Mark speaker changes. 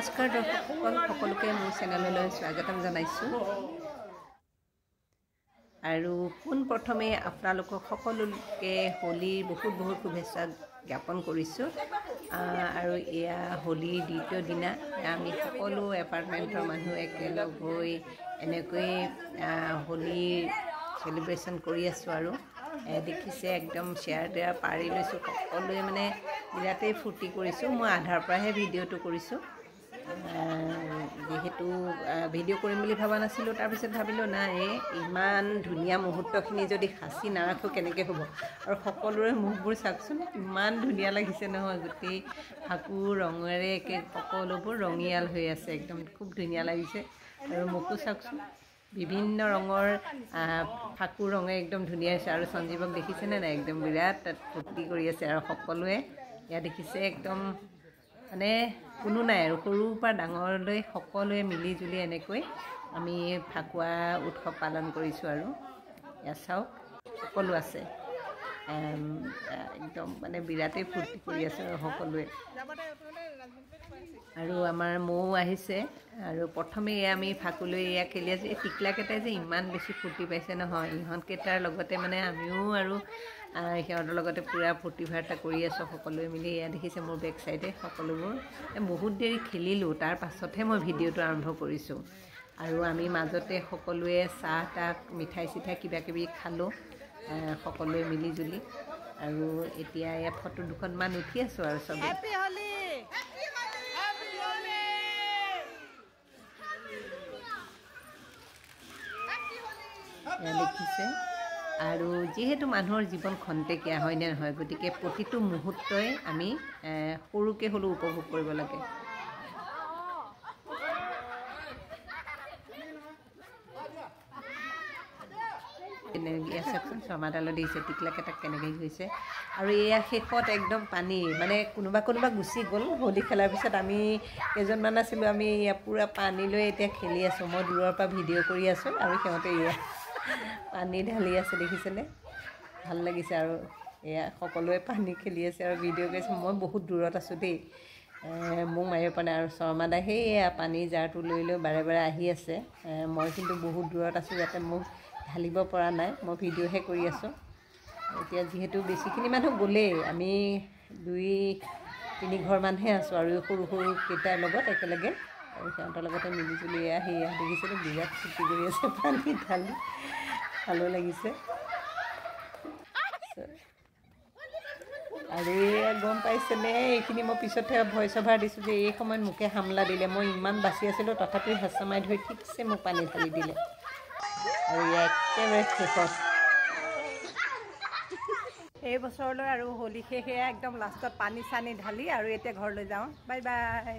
Speaker 1: নমস্কাৰ দৰ্শকসকল সকলোকে মোৰ চেনেললৈ স্বাগতম জনাইছোঁ আৰু পোনপ্ৰথমে আপোনালোকক সকলোকে হোলীৰ বহুত শুভেচ্ছা জ্ঞাপন কৰিছোঁ আৰু এয়া হোলীৰ দ্বিতীয় দিনা আমি সকলো এপাৰ্টমেণ্টৰ মানুহ একেলগ হৈ এনেকৈ হোলীৰ সেলিব্ৰেশ্যন কৰি আছোঁ আৰু দেখিছে একদম শ্বেয়াৰ দিয়া পাৰি লৈছোঁ সকলোৱে মানে বিৰাটেই ফূৰ্তি কৰিছোঁ মই আধাৰ পৰাহে ভিডিঅ'টো কৰিছোঁ যেহেতু ভিডিঅ' কৰিম বুলি ভাবা নাছিলোঁ তাৰপিছত ভাবিলোঁ নাই ইমান ধুনীয়া মুহূৰ্তখিনি যদি সাঁচি নাৰাখোঁ কেনেকৈ হ'ব আৰু সকলোৰে মুখবোৰ চাওকচোন ইমান ধুনীয়া লাগিছে নহয় গোটেই ফাকু ৰঙেৰে একে সকলোবোৰ ৰঙিয়াল হৈ আছে একদম খুব ধুনীয়া লাগিছে আৰু মোকো চাওকচোন বিভিন্ন ৰঙৰ ফাকু ৰঙে একদম ধুনীয়া হৈছে আৰু সঞ্জীৱক দেখিছেনে নাই একদম বিৰাট ফূৰ্তি কৰি আছে আৰু সকলোৱে এয়া দেখিছে একদম মানে কোনো নাই আৰু সৰুৰ পৰা ডাঙৰলৈ সকলোৱে মিলি জুলি এনেকৈ আমি ফাকুৱা উৎসৱ পালন কৰিছোঁ আৰু এয়া চাওক সকলো আছে একদম মানে বিৰাটেই ফূৰ্তি কৰি আছে আৰু সকলোৱে আৰু আমাৰ মৌ আহিছে আৰু প্ৰথমে আমি ফাকুলৈ এয়া খেলি আছোঁ এই টিকলাকেইটাই যে ইমান বেছি ফূৰ্তি পাইছে নহয় ইহঁতকেইটাৰ লগতে মানে আমিও আৰু সিহঁতৰ লগতে পূৰা ফূৰ্তি ফাৰ্তা কৰি আছোঁ সকলোৱে মিলি এয়া দেখিছে মোৰ বেক চাইডে সকলোবোৰ বহুত দেৰি খেলিলোঁ তাৰ পাছতহে মই ভিডিঅ'টো আৰম্ভ কৰিছোঁ আৰু আমি মাজতে সকলোৱে চাহ তাহ মিঠাই চিঠাই কিবাকিবি খালোঁ সকলোৱে মিলি জুলি আৰু এতিয়া এয়া ফটো দুখনমান উঠি আছোঁ আৰু চবেই দেখিছে আৰু যিহেতু মানুহৰ জীৱন খন্তেকীয়া হয়নে নহয় গতিকে প্ৰতিটো মুহূৰ্তই আমি সৰুকৈ হ'লেও উপভোগ কৰিব লাগে এয়া চাওকচোন শৰ্মাডালত দিছে টিকলাকেইটাক কেনেকৈ হৈছে আৰু এয়া শেষত একদম পানী মানে কোনোবা গুচি গ'ল হোলী খেলাৰ পিছত আমি কেইজনমান আছিলোঁ আমি এয়া পূৰা পানী লৈ এতিয়া খেলি আছোঁ মই দূৰৰ পৰা ভিডিঅ' কৰি আছোঁ আৰু সিহঁতে এয়া পানী ঢালি আছে দেখিছেনে ভাল লাগিছে আৰু এয়া সকলোৱে পানী খেলি আছে আৰু ভিডিঅ' কৰিছে মই বহুত দূৰত আছোঁ দেই মোক মাৰিব পৰা নাই আৰু শৰ্মাদাই সেয়া পানী জাৰটো লৈ বাৰে বাৰে আহি আছে মই কিন্তু বহুত দূৰত আছোঁ যাতে মোক ঢালিব পৰা নাই মই ভিডিঅ'হে কৰি আছোঁ এতিয়া যিহেতু বেছিখিনি মানুহ গ'লেই আমি 2-3 ঘৰমানহে আছোঁ আৰু সৰু কেইটাৰ লগত একেলগে আৰু সিহঁতৰ লগতে মিলি জুলি আহি দেখিছিলোঁ বিৰাট ফূৰ্তি কৰি আছে পানী ঢালি ভালো লাগিছে আৰু এয়া গম পাইছেনে এইখিনি মই পিছতহে ভইচ অভাৰ দিছোঁ যে এই সময়ত মোকে হামলা দিলে মই ইমান বাচি আছিলোঁ তথাপিও হেঁচা মাৰি ধৰি ঠিকছে মোক পানী ঢালি দিলে আৰু একেবাৰে শেষত এই বছৰলৈ আৰু হোলী শেষে একদম লাষ্টত পানী চানী ঢালি আৰু এতিয়া ঘৰলৈ যাওঁ বাই বাই